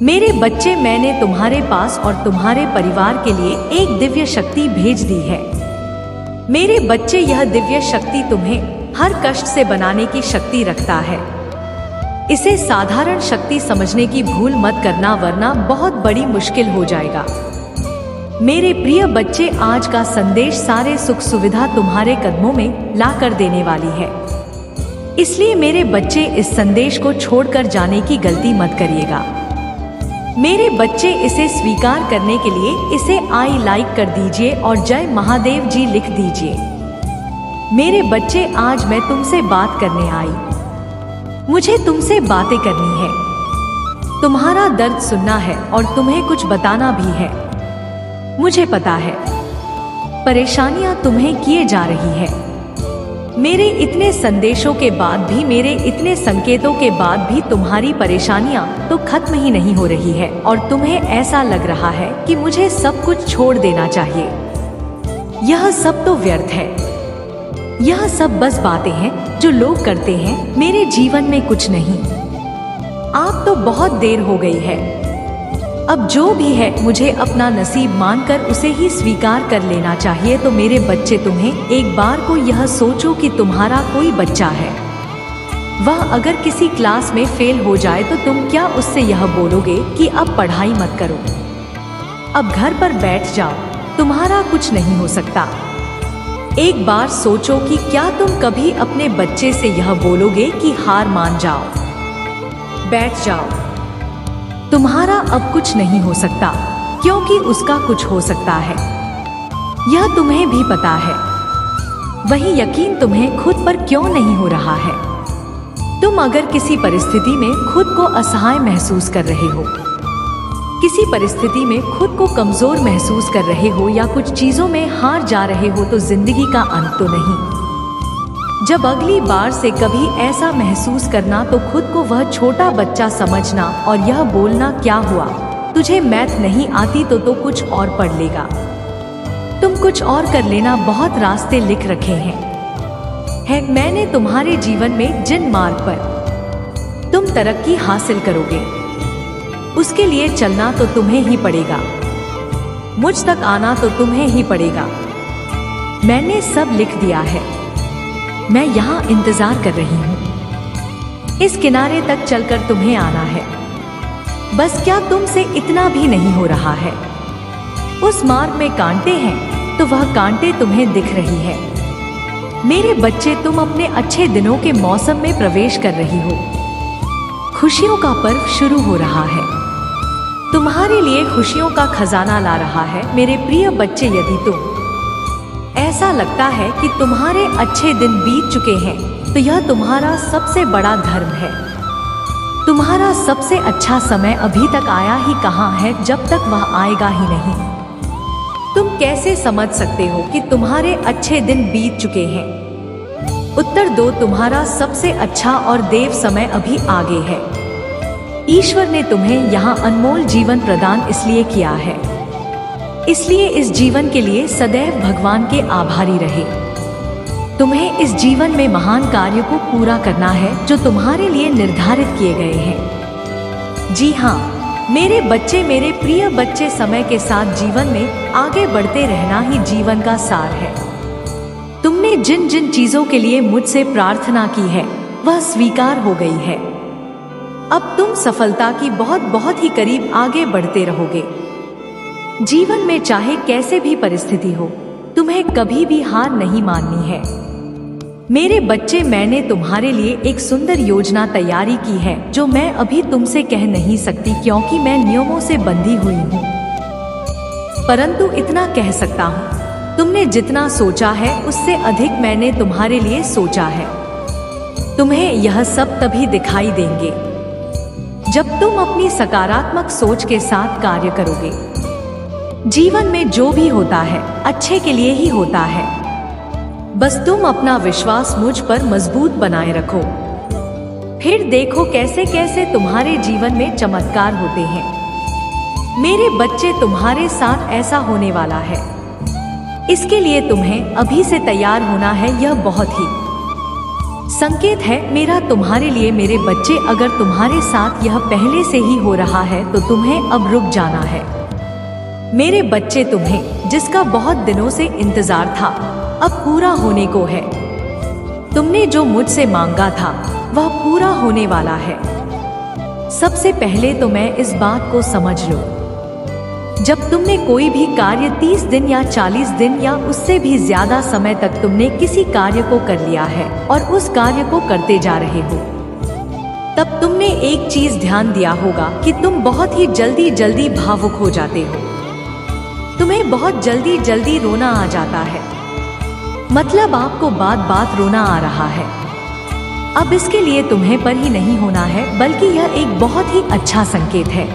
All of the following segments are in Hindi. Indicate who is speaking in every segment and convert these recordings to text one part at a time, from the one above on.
Speaker 1: मेरे बच्चे, मैंने तुम्हारे पास और तुम्हारे परिवार के लिए एक दिव्य शक्ति भेज दी है। मेरे बच्चे, यह दिव्य शक्ति तुम्हें हर कष्ट से बनाने की शक्ति रखता है। इसे साधारण शक्ति समझने की भूल मत करना, वरना बहुत बड़ी मुश्किल हो जाएगा। मेरे प्रिय बच्चे, आज का संदेश सारे सुख सुविधा तुम्हारे कदमों में ला कर देने वाली है। इसलिए मेरे बच्चे, इस संदेश को छोड़कर जाने की गलती मत करिएगा। मेरे बच्चे, इसे स्वीकार करने के लिए इसे आई लाइक कर दीजिए और जय महादेव जी लिख दीजिए। मेरे बच्चे, आज मैं तुमसे बात करने आई। मुझे तुमसे बातें करनी है, तुम्हारा दर्द सुनना है और तुम्हें कुछ बताना भी है। मुझे पता है परेशानियां तुम्हें किए जा रही है। मेरे इतने संदेशों के बाद भी, मेरे इतने संकेतों के बाद भी तुम्हारी परेशानियां तो खत्म ही नहीं हो रही है और तुम्हें ऐसा लग रहा है कि मुझे सब कुछ छोड़ देना चाहिए। यह सब तो व्यर्थ है। यह सब बस बातें हैं जो लोग करते हैं, मेरे जीवन में कुछ नहीं। आप तो बहुत देर हो गई है। अब जो भी है, मुझे अपना नसीब मानकर उसे ही स्वीकार कर लेना चाहिए। तो मेरे बच्चे, तुम्हें एक बार को यह सोचो कि तुम्हारा कोई बच्चा है। वह अगर किसी क्लास में फेल हो जाए तो तुम क्या उससे यह बोलोगे कि अब पढ़ाई मत करो, अब घर पर बैठ जाओ, तुम्हारा कुछ नहीं हो सकता? एक बार सोचो कि क्या तुम कभी अपने बच्चे से यह बोलोगे कि हार मान जाओ, बैठ जाओ, तुम्हारा अब कुछ नहीं हो सकता, क्योंकि उसका कुछ हो सकता है। यह तुम्हें भी पता है। वही यकीन तुम्हें खुद पर क्यों नहीं हो रहा है? तुम अगर किसी परिस्थिति में खुद को असहाय महसूस कर रहे हो, किसी परिस्थिति में खुद को कमजोर महसूस कर रहे हो या कुछ चीजों में हार जा रहे हो, तो जिंदगी का अंत तो नहीं। जब अगली बार से कभी ऐसा महसूस करना तो खुद को वह छोटा बच्चा समझना और यह बोलना, क्या हुआ, तुझे मैथ नहीं आती तो कुछ और पढ़ लेगा, तुम कुछ और कर लेना। बहुत रास्ते लिख रखे हैं। मैंने तुम्हारे जीवन में जिन मार्ग पर तुम तरक्की हासिल करोगे, उसके लिए चलना तो तुम्हें ही पड़ेगा। मुझ तक आना तो तुम्हें ही पड़ेगा। मैंने सब लिख दिया है। मैं यहाँ इंतजार कर रही हूँ। इस किनारे तक चलकर तुम्हें आना है। बस क्या तुमसे इतना भी नहीं हो रहा है? उस मार्ग में कांटे हैं तो वह कांटे तुम्हें दिख रही है। मेरे बच्चे, तुम अपने अच्छे दिनों के मौसम में प्रवेश कर रही हो। खुशियों का पर्व शुरू हो रहा है। तुम्हारे लिए खुशियों का खजाना ला रहा है। मेरे प्रिय बच्चे, यदि तुम ऐसा लगता है कि तुम्हारे अच्छे दिन बीत चुके हैं, तो यह तुम्हारा सबसे बड़ा धर्म है। तुम्हारा सबसे अच्छा समय अभी तक आया ही कहाँ है, जब तक वह आएगा ही नहीं। तुम कैसे समझ सकते हो कि तुम्हारे अच्छे दिन बीत चुके हैं? उत्तर दो, तुम्हारा सबसे अच्छा और देव समय अभी आगे है। ईश्वर ने तुम्हें यहाँ अनमोल जीवन प्रदान इसलिए किया है, इसलिए इस जीवन के लिए सदैव भगवान के आभारी रहे। तुम्हें इस जीवन में महान कार्यों को पूरा करना है जो तुम्हारे लिए निर्धारित किए गए हैं। जी हाँ मेरे बच्चे, मेरे प्रिय बच्चे, समय के साथ जीवन में आगे बढ़ते रहना ही जीवन का सार है। तुमने जिन जिन चीजों के लिए मुझसे प्रार्थना की है, वह स्वीकार हो गई है। अब तुम सफलता की बहुत ही करीब आगे बढ़ते रहोगे। जीवन में चाहे कैसे भी परिस्थिति हो, तुम्हें कभी भी हार नहीं माननी है। मेरे बच्चे, मैंने तुम्हारे लिए एक सुंदर योजना तैयारी की है जो मैं अभी तुमसे कह नहीं सकती, क्योंकि मैं नियमों से बंधी हुई हूँ। परंतु इतना कह सकता हूँ, तुमने जितना सोचा है उससे अधिक मैंने तुम्हारे लिए सोचा है। तुम्हें यह सब तभी दिखाई देंगे जब तुम अपनी सकारात्मक सोच के साथ कार्य करोगे। जीवन में जो भी होता है अच्छे के लिए ही होता है। बस तुम अपना विश्वास मुझ पर मजबूत बनाए रखो, फिर देखो कैसे कैसे तुम्हारे जीवन में चमत्कार होते हैं। मेरे बच्चे, तुम्हारे साथ ऐसा होने वाला है। इसके लिए तुम्हें अभी से तैयार होना है। यह बहुत ही संकेत है मेरा तुम्हारे लिए। मेरे बच्चे, अगर तुम्हारे साथ यह पहले से ही हो रहा है तो तुम्हें अब रुक जाना है। मेरे बच्चे, तुम्हें जिसका बहुत दिनों से इंतजार था अब पूरा होने को है। तुमने जो मुझसे मांगा था वह पूरा होने वाला है। सबसे पहले तो मैं इस बात को समझ लो, जब तुमने कोई भी कार्य 30 दिन या 40 दिन या उससे भी ज्यादा समय तक तुमने किसी कार्य को कर लिया है और उस कार्य को करते जा रहे हो, तब तुमने एक चीज ध्यान दिया होगा कि तुम बहुत ही जल्दी भावुक हो जाते हो। तुम्हें बहुत जल्दी रोना आ जाता है। मतलब आपको बात बात रोना आ रहा है। अब इसके लिए तुम्हें पर ही नहीं होना है, बल्कि यह एक बहुत ही अच्छा संकेत है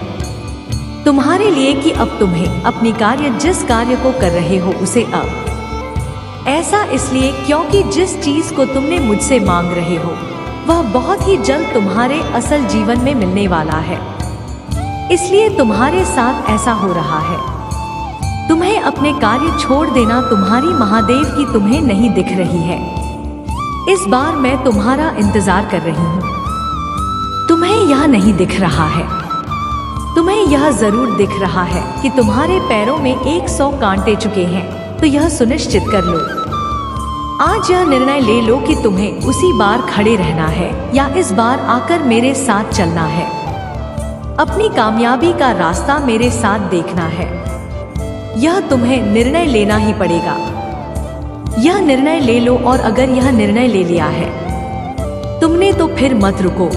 Speaker 1: तुम्हारे लिए कि अब तुम्हें अपनी कार्य, जिस कार्य को कर रहे हो उसे अब, ऐसा इसलिए क्योंकि जिस चीज को तुमने मुझसे मांग रहे हो वह बहुत ही जल्द तुम्हारे असल जीवन में मिलने वाला है। इसलिए तुम्हारे साथ ऐसा हो रहा है। तुम्हें अपने कार्य छोड़ देना तुम्हारी महादेव की तुम्हें नहीं दिख रही है। इस बार मैं तुम्हारा इंतजार कर रही हूँ। तुम्हें यह नहीं दिख रहा है। तुम्हें यह जरूर दिख रहा है कि तुम्हारे पैरों में 100 कांटे चुके हैं, तो यह सुनिश्चित कर लो। आज यह निर्णय ले लो कि तुम्हें उसी बार खड़े रहना है या इस बार आकर मेरे साथ चलना है। अपनी कामयाबी का रास्ता मेरे साथ देखना है। यह तुम्हें निर्णय लेना ही पड़ेगा। यह निर्णय ले लो, और अगर यह निर्णय ले लिया है तुमने तो फिर मत रुको।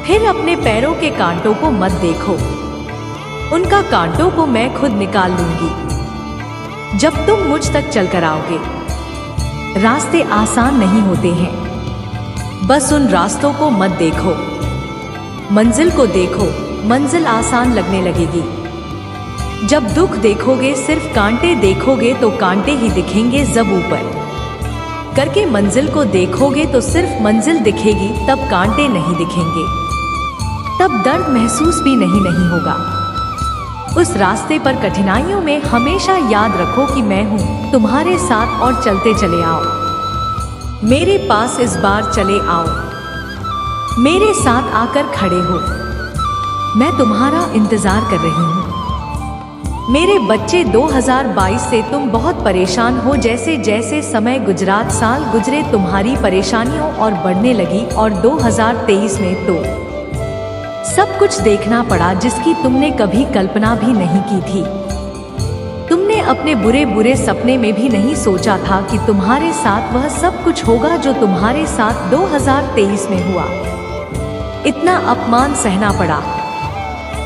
Speaker 1: फिर अपने पैरों के कांटों को मत देखो। उनका कांटों को मैं खुद निकाल लूंगी जब तुम मुझ तक चल कर आओगे। रास्ते आसान नहीं होते हैं, बस उन रास्तों को मत देखो, मंजिल को देखो। मंजिल आसान लगने लगेगी। जब दुख देखोगे, सिर्फ कांटे देखोगे तो कांटे ही दिखेंगे। जब ऊपर करके मंजिल को देखोगे तो सिर्फ मंजिल दिखेगी, तब कांटे नहीं दिखेंगे। तब दर्द महसूस भी नहीं होगा। उस रास्ते पर कठिनाइयों में हमेशा याद रखो कि मैं हूँ तुम्हारे साथ, और चलते चले आओ मेरे पास। इस बार चले आओ, मेरे साथ आकर खड़े हो। मैं तुम्हारा इंतजार कर रही हूँ। मेरे बच्चे, 2022 से तुम बहुत परेशान हो। जैसे जैसे समय गुजरात, साल गुजरे, तुम्हारी परेशानियों और बढ़ने लगी, और 2023 में तो सब कुछ देखना पड़ा जिसकी तुमने कभी कल्पना भी नहीं की थी। तुमने अपने बुरे सपने में भी नहीं सोचा था कि तुम्हारे साथ वह सब कुछ होगा जो तुम्हारे साथ 2023 में हुआ। इतना अपमान सहना पड़ा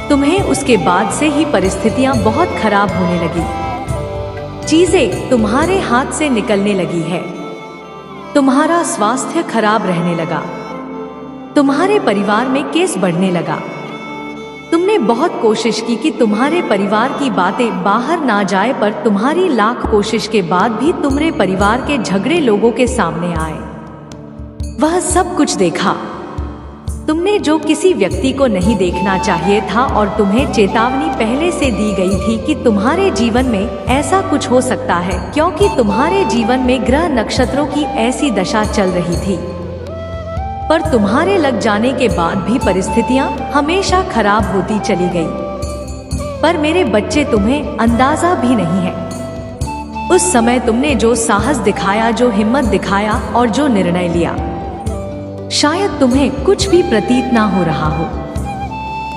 Speaker 1: तुम्हें। उसके बाद से ही परिस्थितियां बहुत खराब होने लगी। चीजें तुम्हारे हाथ से निकलने लगी है। तुम्हारा स्वास्थ्य खराब रहने लगा। तुम्हारे परिवार में केस बढ़ने लगा। तुमने बहुत कोशिश की कि तुम्हारे परिवार की बातें बाहर ना जाए, पर तुम्हारी लाख कोशिश के बाद भी तुम्हारे परिवार के झगड़े लोगों के सामने आए। वह सब कुछ देखा तुमने, जो किसी व्यक्ति को नहीं देखना चाहिए था, और तुम्हें चेतावनी पहले से दी गई थी कि तुम्हारे जीवन में ऐसा कुछ हो सकता है, क्योंकि तुम्हारे जीवन में ग्रह नक्षत्रों की ऐसी दशा चल रही थी। पर तुम्हारे लग जाने के बाद भी परिस्थितियां हमेशा खराब होती चली गई। पर मेरे बच्चे, तुम्हें अंदाजा भी नहीं है उस समय तुमने जो साहस दिखाया, जो हिम्मत दिखाया और जो निर्णय लिया। शायद तुम्हें कुछ भी प्रतीत ना हो रहा हो।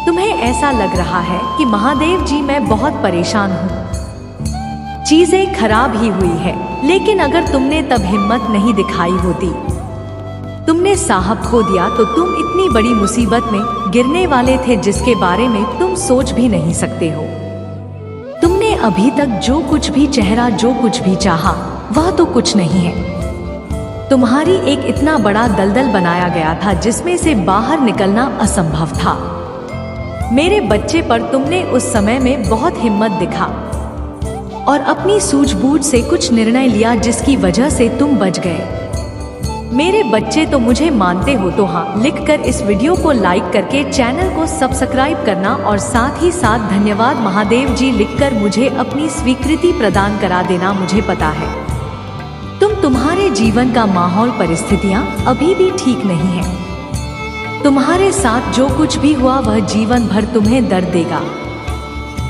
Speaker 1: तुम्हें ऐसा लग रहा है कि महादेव जी, मैं बहुत परेशान हूँ, चीजें खराब ही हुई है। लेकिन अगर तुमने तब हिम्मत नहीं दिखाई होती, तुमने साहब खो दिया, तो तुम इतनी बड़ी मुसीबत में गिरने वाले थे जिसके बारे में तुम सोच भी नहीं सकते हो। तुमने अभी तक जो कुछ भी चेहरा, जो कुछ भी चाहा, वह तो कुछ नहीं है। तुम्हारी एक इतना बड़ा दलदल बनाया गया था जिसमें से बाहर निकलना असंभव था। मेरे बच्चे, पर तुमने उस समय में बहुत हिम्मत दिखा और अपनी सूझबूझ से कुछ निर्णय लिया जिसकी वजह से तुम बच गए। मेरे बच्चे, तो मुझे मानते हो तो हाँ लिखकर इस वीडियो को लाइक करके चैनल को सब्सक्राइब करना, और साथ ही साथ धन्यवाद महादेव जी लिखकर मुझे अपनी स्वीकृति प्रदान करा देना। मुझे पता है तुम तुम्हारे जीवन का माहौल परिस्थितियां अभी भी ठीक नहीं है। तुम्हारे साथ जो कुछ भी हुआ वह जीवन भर तुम्हें दर्द देगा,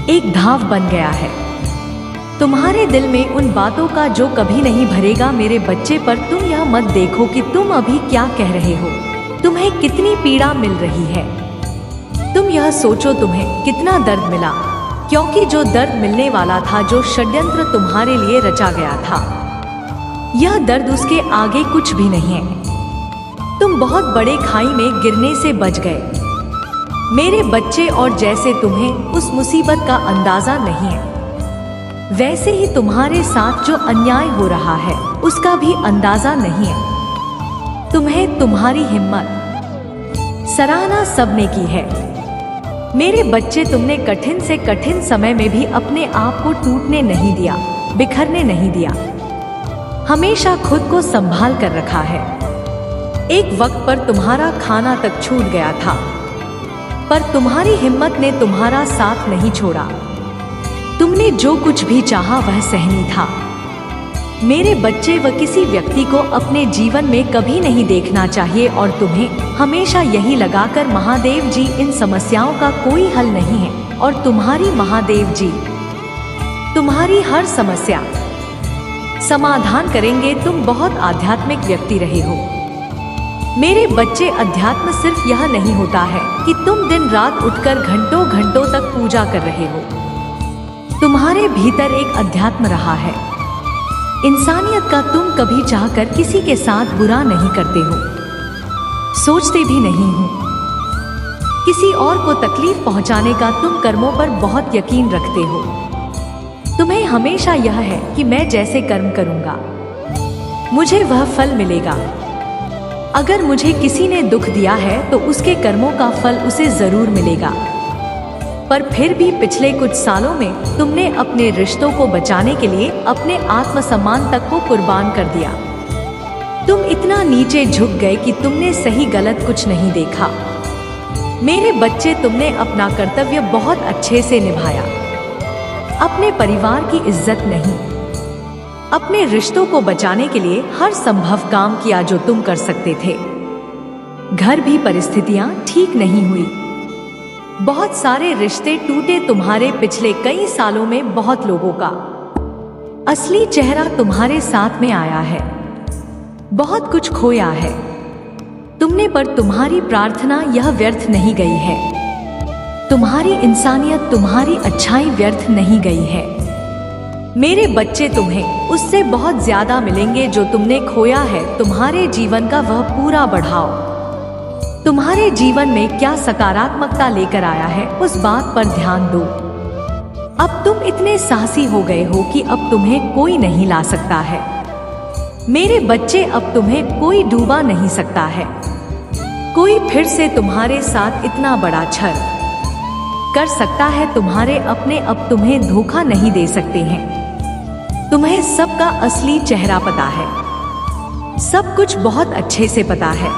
Speaker 1: एक घाव बन गया है तुम्हारे दिल में उन बातों का जो कभी नहीं भरेगा। मेरे बच्चे, पर तुम यह मत देखो कि तुम अभी क्या कह रहे हो, तुम्हें कितनी पीड़ा मिल रही है। तुम यह सोचो तुम्हें कितना दर्द मिला, क्योंकि जो दर्द मिलने वाला था, जो षड्यंत्र तुम्हारे लिए रचा गया था, यह दर्द उसके आगे कुछ भी नहीं है। तुम बहुत बड़े खाई में गिरने से बच गए मेरे बच्चे, और जैसे तुम्हें उस मुसीबत का अंदाजा नहीं है, वैसे ही तुम्हारे साथ जो अन्याय हो रहा है उसका भी अंदाजा नहीं है। तुम्हें तुम्हारी हिम्मत सराहना सबने की है मेरे बच्चे। तुमने कठिन से कठिन समय में भी अपने आप को टूटने नहीं दिया, बिखरने नहीं दिया, हमेशा खुद को संभाल कर रखा है। एक वक्त पर तुम्हारा खाना तक छूट गया था, पर तुम्हारी हिम्मत ने तुम्हारा साथ नहीं छोड़ा। तुमने जो कुछ भी चाहा वह सहनी था मेरे बच्चे। वह किसी व्यक्ति को अपने जीवन में कभी नहीं देखना चाहिए, और तुम्हें हमेशा यही लगाकर महादेव जी इन समस्याओं का कोई हल नहीं है, और तुम्हारी महादेव जी तुम्हारी हर समस्या समाधान करेंगे। तुम बहुत आध्यात्मिक व्यक्ति रहे हो मेरे बच्चे। अध्यात्म सिर्फ यह नहीं होता है कि तुम दिन रात उठकर घंटों घंटों तक पूजा कर रहे हो। तुम्हारे भीतर एक अध्यात्म रहा है, इंसानियत का। तुम कभी चाहकर किसी के साथ बुरा नहीं करते हो, सोचते भी नहीं हो। किसी और को तकलीफ पहुंचाने का तुम कर्मों पर बहुत यकीन रखते हो। तुम्हें हमेशा यह है कि मैं जैसे कर्म करूंगा मुझे वह फल मिलेगा। अगर मुझे किसी ने दुख दिया है तो उसके कर्मों का फल उसे जरूर मिलेगा। पर फिर भी पिछले कुछ सालों में तुमने अपने रिश्तों को बचाने के लिए अपने आत्मसम्मान तक को कुर्बान कर दिया। तुम इतना नीचे झुक गए कि तुमने सही गलत कुछ नहीं देखा मेरे बच्चे। तुमने अपना कर्तव्य बहुत अच्छे से निभाया, अपने परिवार की इज्जत नहीं, अपने रिश्तों को बचाने के लिए हर संभव काम किया जो तुम कर सकते थे। घर भी परिस्थितियां ठीक नहीं हुई, बहुत सारे रिश्ते टूटे। तुम्हारे पिछले कई सालों में बहुत लोगों का असली चेहरा तुम्हारे साथ में आया है, बहुत कुछ खोया है तुमने, पर तुम्हारी प्रार्थना यह व्यर्थ नहीं गई है। तुम्हारी इंसानियत, तुम्हारी अच्छाई व्यर्थ नहीं गई है मेरे बच्चे। तुम्हें उससे बहुत ज्यादा मिलेंगे जो तुमने खोया है। तुम्हारे जीवन का वह पूरा बढ़ाओ तुम्हारे जीवन में क्या सकारात्मकता लेकर आया है, उस बात पर ध्यान दो। अब तुम इतने साहसी हो गए हो कि अब तुम्हें कोई नहीं ला सकता है मेरे बच्चे। अब तुम्हें कोई डूबा नहीं सकता है। कोई फिर से तुम्हारे साथ इतना बड़ा छल कर सकता है तुम्हारे अपने अब तुम्हें धोखा नहीं दे सकते हैं। तुम्हें सबका असली चेहरा पता है, सब कुछ बहुत अच्छे से पता है।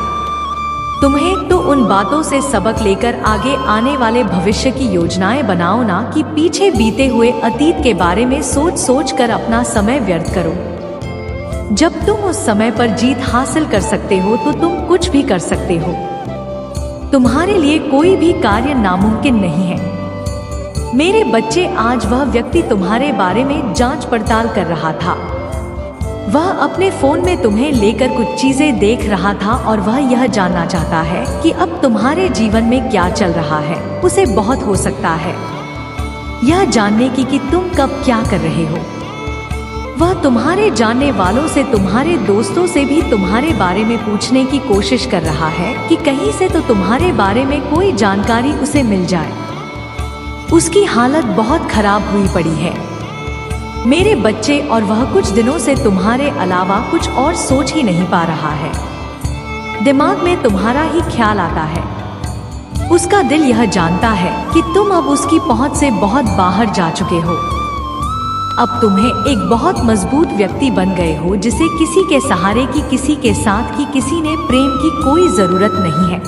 Speaker 1: तुम्हें तो उन बातों से सबक लेकर आगे आने वाले भविष्य की योजनाएं बनाओ ना कि पीछे बीते हुए अतीत के बारे में सोच सोच कर अपना समय व्यर्थ करो। जब तुम उस समय पर जीत हासिल कर सकते हो तो तुम कुछ भी कर सकते हो। तुम्हारे लिए कोई भी कार्य नामुमकिन नहीं है मेरे बच्चे। आज वह व्यक्ति तुम्हारे बारे में जांच पड़ताल कर रहा था। वह अपने फोन में तुम्हें लेकर कुछ चीजें देख रहा था और वह यह जानना चाहता है कि अब तुम्हारे जीवन में क्या चल रहा है। उसे बहुत हो सकता है यह जानने की कि तुम कब क्या कर रहे हो। वह तुम्हारे जानने वालों से, तुम्हारे दोस्तों से भी तुम्हारे बारे में पूछने की कोशिश कर रहा है कि कहीं से तो तुम्हारे बारे में कोई जानकारी उसे मिल जाए। उसकी हालत बहुत खराब हुई पड़ी है मेरे बच्चे, और वह कुछ दिनों से तुम्हारे अलावा कुछ और सोच ही नहीं पा रहा है। दिमाग में तुम्हारा ही ख्याल आता है। उसका दिल यह जानता है कि तुम अब उसकी पहुंच से बहुत बाहर जा चुके हो। अब तुम्हें एक बहुत मजबूत व्यक्ति बन गए हो जिसे किसी के सहारे की, किसी के साथ की, किसी ने प्रेम की कोई जरूरत नहीं है।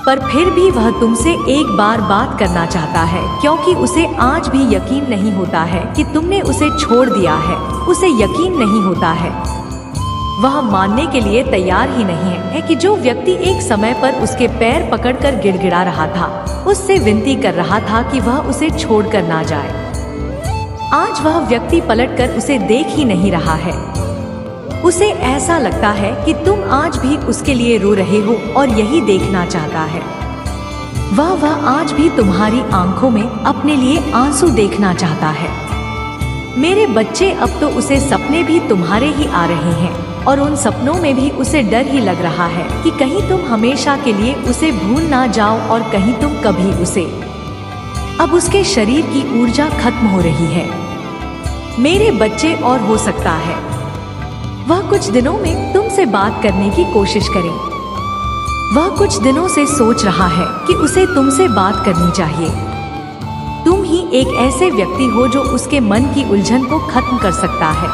Speaker 1: पर फिर भी वह तुमसे एक बार बात करना चाहता है, क्योंकि उसे आज भी यकीन नहीं होता है कि तुमने उसे छोड़ दिया है। उसे यकीन नहीं होता है वह मानने के लिए तैयार ही नहीं है कि जो व्यक्ति एक समय पर उसके पैर पकड़कर गिड़गिड़ा रहा था, उससे विनती कर रहा था कि वह उसे छोड़कर ना जाए, आज वह व्यक्ति पलटकर उसे देख ही नहीं रहा है। उसे ऐसा लगता है कि तुम आज भी उसके लिए रो रहे हो और यही देखना चाहता है। वह आज भी तुम्हारी आंखों में अपने लिए आंसू देखना चाहता है। मेरे बच्चे, अब तो उसे सपने भी तुम्हारे ही आ रहे हैं और उन सपनों में भी उसे डर ही लग रहा है कि कहीं तुम हमेशा के लिए उसे भूल ना जाओ और कहीं तुम कभी उसे। अब उसके शरीर की ऊर्जा खत्म हो रही है मेरे बच्चे, और हो सकता है वह कुछ दिनों में तुमसे बात करने की कोशिश करे। वह कुछ दिनों से सोच रहा है कि उसे तुमसे बात करनी चाहिए। तुम ही एक ऐसे व्यक्ति हो जो उसके मन की उलझन को खत्म कर सकता है।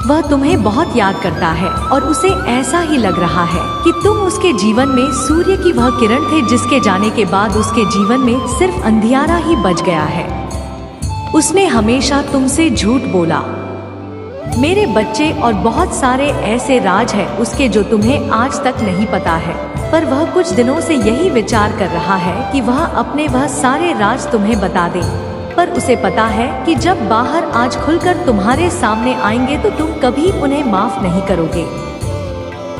Speaker 1: वह तुम्हें बहुत याद करता है और उसे ऐसा ही लग रहा है कि तुम उसके जीवन में सूर्य की वह किरण थे जिसके जाने के बाद उसके जीवन में सिर्फ अंधियारा ही बच गया है। उसने हमेशा तुमसे झूठ बोला मेरे बच्चे, और बहुत सारे ऐसे राज हैं उसके जो तुम्हें आज तक नहीं पता है, पर वह कुछ दिनों से यही विचार कर रहा है कि वह अपने वह सारे राज तुम्हें बता दे। पर उसे पता है कि जब बाहर आज खुलकर तुम्हारे सामने आएंगे तो तुम कभी उन्हें माफ नहीं करोगे।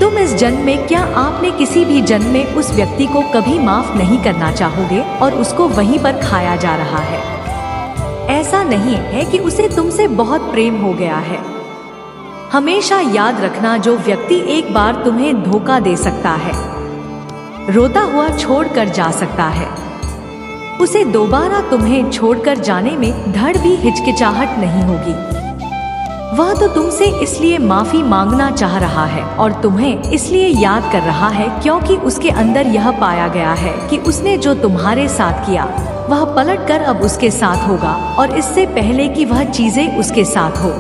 Speaker 1: तुम इस जन्म में, क्या आपने किसी भी जन्म में उस व्यक्ति को कभी माफ नहीं करना चाहोगे और उसको वहीं पर खाया जा रहा है। ऐसा नहीं है कि उसे तुमसे बहुत प्रेम हो गया है। हमेशा याद रखना, जो व्यक्ति एक बार तुम्हें धोखा दे सकता है, रोता हुआ छोड़कर जा सकता है, उसे दोबारा तुम्हें छोड़कर जाने में धड़ भी हिचकिचाहट नहीं होगी। वह तो तुमसे इसलिए माफी मांगना चाह रहा है और तुम्हें इसलिए याद कर रहा है क्योंकि उसके अंदर यह पाया गया है कि उसने जो तुम्हारे साथ किया वह पलटकर अब उसके साथ होगा, और इससे पहले कि वह चीजें उसके साथ हो,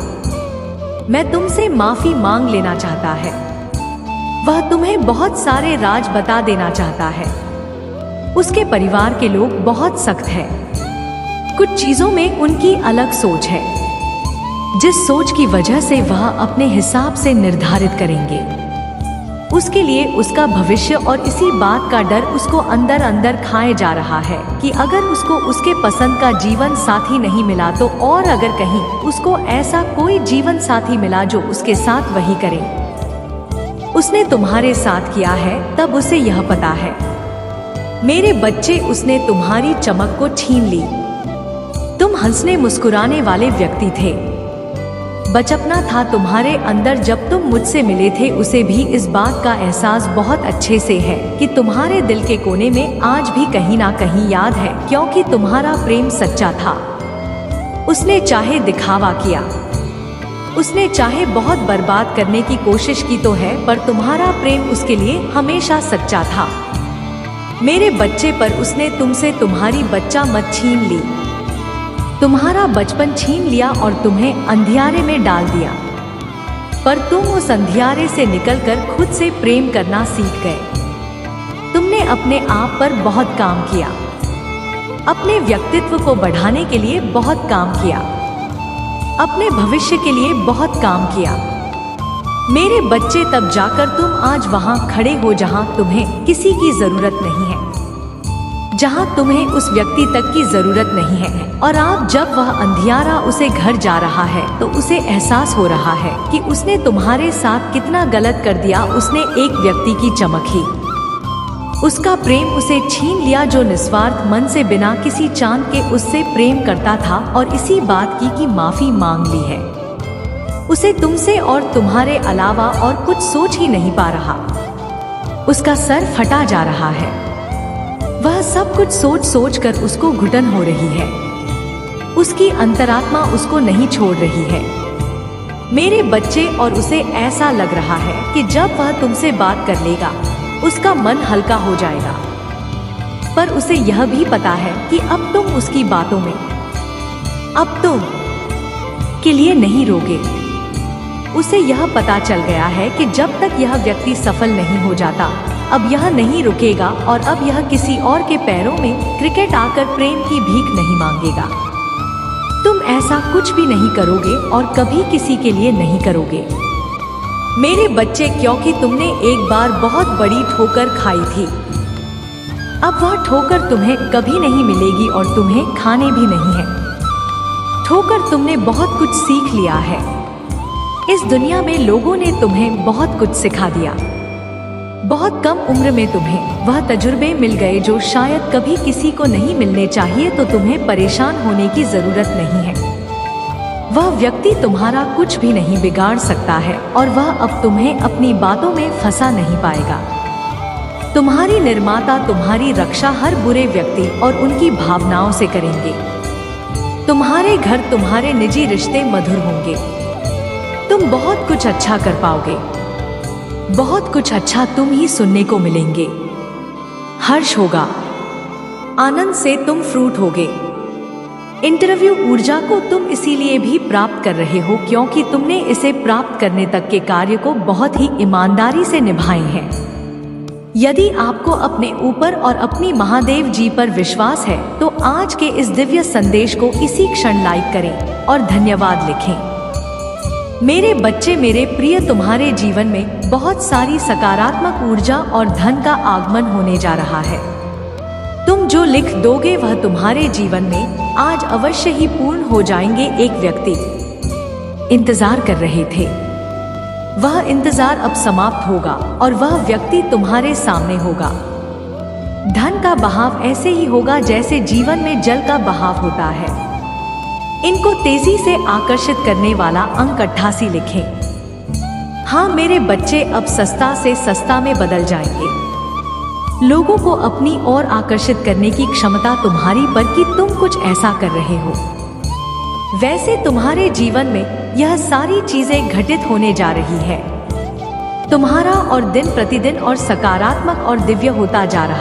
Speaker 1: मैं तुमसे माफी मांग लेना चाहता है। वह तुम्हें बहुत सारे राज बता देना चाहता है। उसके परिवार के लोग बहुत सख्त हैं। कुछ चीजों में उनकी अलग सोच है, जिस सोच की वजह से वह अपने हिसाब से निर्धारित करेंगे। उसके लिए उसका भविष्य और इसी बात का डर उसको अंदर अंदर खाए जा रहा है कि अगर उसको उसके पसंद का जीवन साथी नहीं मिला तो, और अगर कहीं उसको ऐसा कोई जीवन साथी मिला जो उसके साथ वही करे उसने तुम्हारे साथ किया है, तब उसे यह पता है मेरे बच्चे, उसने तुम्हारी चमक को छीन ली। तुम हंसने मुस्कुराने वाले व्यक्ति थे। बचपना था तुम्हारे अंदर। जब तुम मुझसे मिले थे उसे भी इस बात का एहसास बहुत अच्छे से है कि तुम्हारे दिल के कोने में आज भी कहीं ना कहीं याद है, क्योंकि तुम्हारा प्रेम सच्चा था। उसने चाहे दिखावा किया, उसने चाहे बहुत बर्बाद करने की कोशिश की तो है, पर तुम्हारा प्रेम उसके लिए हमेशा सच्चा था मेरे बच्चे। पर उसने तुमसे तुम्हारी बच्चा मत छीन ली, तुम्हारा बचपन छीन लिया और तुम्हें अंधियारे में डाल दिया। पर तुम उस अंधियारे से निकलकर खुद से प्रेम करना सीख गए। तुमने अपने आप पर बहुत काम किया, अपने व्यक्तित्व को बढ़ाने के लिए बहुत काम किया, अपने भविष्य के लिए बहुत काम किया मेरे बच्चे। तब जाकर तुम आज वहां खड़े हो जहां तुम्हें किसी की जरूरत नहीं है, जहां तुम्हें उस व्यक्ति तक की जरूरत नहीं है। और आज जब वह अंधियारा उसे घर जा रहा है तो उसे एहसास हो रहा है कि उसने तुम्हारे साथ कितना गलत कर दिया। उसने एक व्यक्ति की चमक ही, उसका प्रेम उसे छीन लिया, जो निस्वार्थ मन से बिना किसी चांद के उससे प्रेम करता था, और इसी बात की माफी मांग ली है। उसे तुमसे और तुम्हारे अलावा और कुछ सोच ही नहीं पा रहा। उसका सर फटा जा रहा है। वह सब कुछ सोच सोच कर उसको घुटन हो रही है। उसकी अंतरात्मा उसको नहीं छोड़ रही है मेरे बच्चे। और उसे ऐसा लग रहा है कि जब वह तुमसे बात कर लेगा उसका मन हल्का हो जाएगा। पर उसे यह भी पता है कि अब तुम उसकी बातों में, अब तुम के लिए नहीं रोगे। उसे यह पता चल गया है कि जब तक यह व्यक्ति सफल नहीं हो जाता, अब यह नहीं रुकेगा, और अब यह किसी और के पैरों में क्रिकेट आकर प्रेम की भीख नहीं मांगेगा। तुम ऐसा कुछ भी नहीं करोगे और कभी किसी के लिए नहीं करोगे। मेरे बच्चे, क्योंकि तुमने एक बार बहुत बड़ी ठोकर खाई थी, अब वह ठोकर तुम्हें कभी नहीं मिलेगी और तुम्हें खाने भी नहीं है। ठोकर तुमने बहुत कुछ सीख लिया है। इस दुनिया में लोगों ने तुम्हें बहुत कुछ सिखा दिया। बहुत कम उम्र में तुम्हें वह तजुर्बे मिल गए जो शायद कभी किसी को नहीं मिलने चाहिए, तो तुम्हें परेशान होने की जरूरत नहीं है। वह व्यक्ति तुम्हारा कुछ भी नहीं बिगाड़ सकता है और वह अब तुम्हें अपनी बातों में फंसा नहीं पाएगा। तुम्हारी निर्माता तुम्हारी रक्षा हर बुरे व्यक्ति और उनकी भावनाओं से करेंगे। तुम्हारे घर, तुम्हारे निजी रिश्ते मधुर होंगे। तुम बहुत कुछ अच्छा कर पाओगे। बहुत कुछ अच्छा तुम ही सुनने को मिलेंगे। हर्ष होगा, आनंद से तुम फ्रूट होगे। इंटरव्यू ऊर्जा को तुम इसीलिए भी प्राप्त कर रहे हो क्योंकि तुमने इसे प्राप्त करने तक के कार्य को बहुत ही ईमानदारी से निभाए हैं। यदि आपको अपने ऊपर और अपनी महादेव जी पर विश्वास है तो आज के इस दिव्य संदेश को इसी क्षण लाइक करें और धन्यवाद लिखें। मेरे बच्चे, मेरे प्रिय, तुम्हारे जीवन में बहुत सारी सकारात्मक ऊर्जा और धन का आगमन होने जा रहा है। तुम जो लिख दोगे वह तुम्हारे जीवन में आज अवश्य ही पूर्ण हो जाएंगे। एक व्यक्ति इंतजार कर रहे थे, वह इंतजार अब समाप्त होगा और वह व्यक्ति तुम्हारे सामने होगा। धन का बहाव ऐसे ही होगा जैसे जीवन में जल का बहाव होता है। इनको तेजी से आकर्षित करने वाला अंक 88 लिखें। हाँ मेरे बच्चे, अब सस्ता से सस्ता में बदल जाएंगे। लोगों को अपनी ओर आकर्षित करने की क्षमता तुम्हारी पर कि तुम कुछ ऐसा कर रहे हो। वैसे तुम्हारे जीवन में यह सारी चीजें घटित होने जा रही है। तुम्हारा और दिन प्रतिदिन और सकारात्मक और दिव्य होता जा रहा